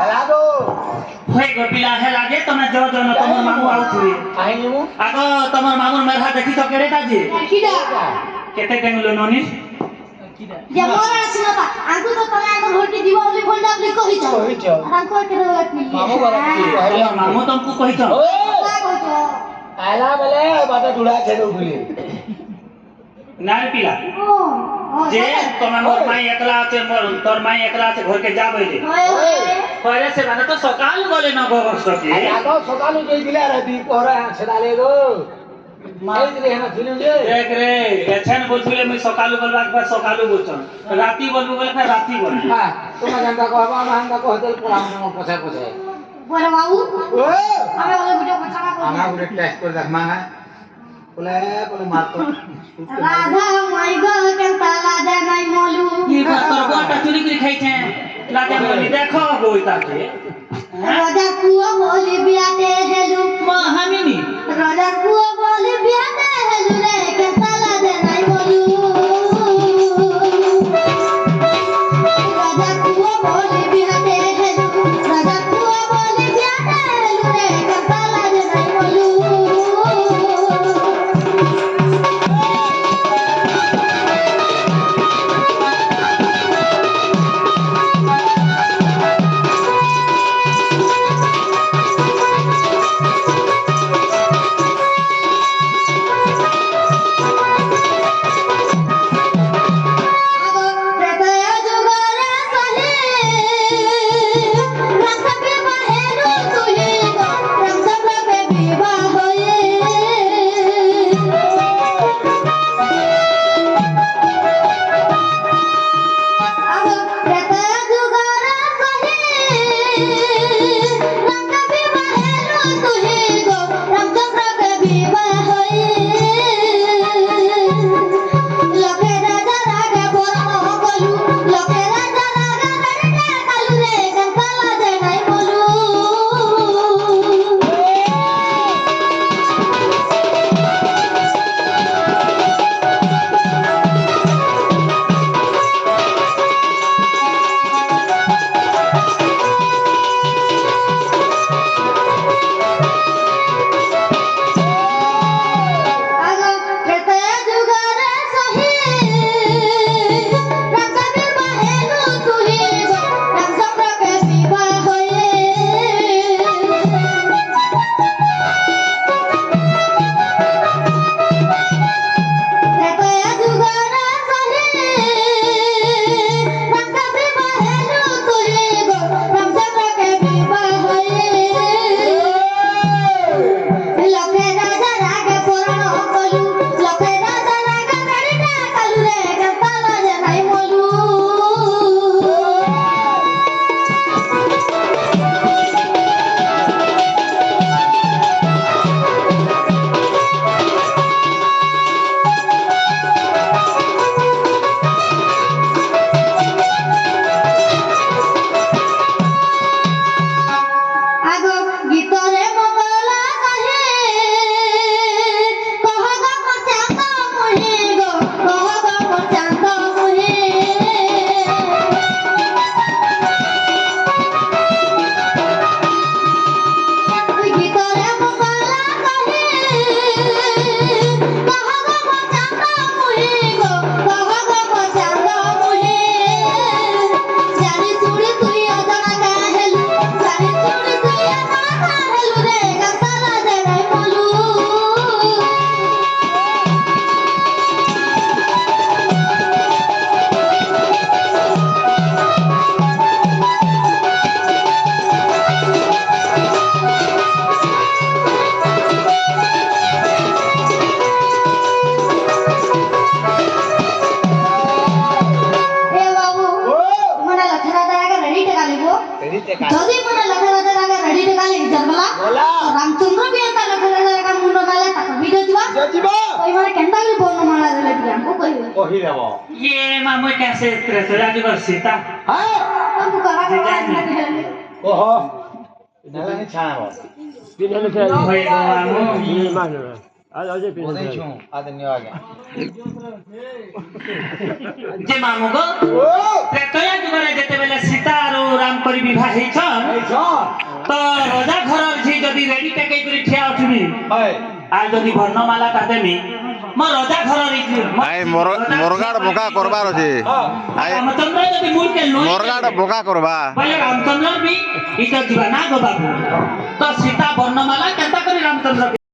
ହେଲା ତ ହଏ ଗୋ ପିଲା ହେଲା ଯେ ତମେ ଜଣ ଜଣ ତମର ମାମୁ ଆଉଥିବେ ଆଇନି ମୁଁ ଆଗ ତମର ମାମୁର ମେଢା ଦେଖିଛ କେଡ଼େଟା ଯେ କିଡ଼ା କେତେ ଟେଙ୍ଗଲ ନନି ଯେ ମୋର ଆସିନ ତା ଆଗୁ ତ ତମେ ଆଗ ଘରଟି ଯିବ ବୋଲି ଭଣ୍ଡା ବୋଲି କହିଛ କହିଛ। ତାଙ୍କ କେତେ ଗଲାତି ମାମୁ ଗଲାତି। ତମ ମାମୁ ତମକୁ କହିଛ କହିଛ ଆଇଲା ବେଲେ ବାଟ ଦୁଡା ଖେଳୁଥିଲି ନାଇଁ ପିଲା যে তোমার মোর মাই একলা আছে মোর তোর মাই একলা আছে ঘরকে যা বইলে পরে সেখানে তো সকাল গলে না গোবর্ষকে আগে সকালু যাইছিলে রাতি পরে সেদালে গো মাইলে হেনা ছিল যে দেখ রে এছেন বলছিলে মই সকাল বলবা একবার সকালু বলছন রাতি বলবো বলে ফের রাতি বল হ্যাঁ তোমার জানতা কহবা মানতা কহতে পোড়া মন পছে পছে বলে বাবু ও আমি বলে ভিডিও কথা আমা গুরে টেস্ট করে দেখ মা বলে বলে মারতো রাধা মাই গো কেনতা লাজা নাই মলু কি তোর বড়টা চুরি করে খাইছে লাগে বলি দেখো বই তাকে রাজা কুয়া বলি বিয়াতে হেলু মা হামিনি রাজা কুয়া বলি বিয়াতে হেলু রে কেনতা লাজা নাই মলু রাজা কুয়া বলি বিয়াতে হেলু রাজা কুয়া বলি বিয়াতে হেলু রে কেনতা লাজা নাই মলু যদি মনে লক্ষ্য রাজা রাগা রেডি তে কালে জন্মলা রামচন্দ্র বি এতা লক্ষ্য রাজা রাগা মুন্ড মালে তাক ভিডিও দিবা ওই মানে কেনতা কি বর্ণ মালা দেলে কি আমকো কইবে কহি দেব ये मामू कैसे त्रेसरा की वर्षिता হ্যাঁ আমকো করা ওহো নালানি ছাড়াবো পিছনে ফেলে होए गो मामू মারবে আজ আজ পিছনে ওদেই ছু আদে নিও আগে যে মামু গো ত্রেতয়া যুগরে যেতেবেলে সীতা আর রাম করে বিবাহ হইছন তো রজা ঘরর ঝি যদি রেডি টেকাই করে ঠিয়া উঠবি আর যদি বর্ণমালাটা দেমি মো রজা ঘরর আই মোরগাড় বোকা করবার আছে আই রামচন্দ্র যদি মুরকে লই মোরগাড় বোকা করবা বলে রামচন্দ্র বি ইতো দিবা না গো বাবু তো সীতা বর্ণমালা কেনতা করে রামচন্দ্র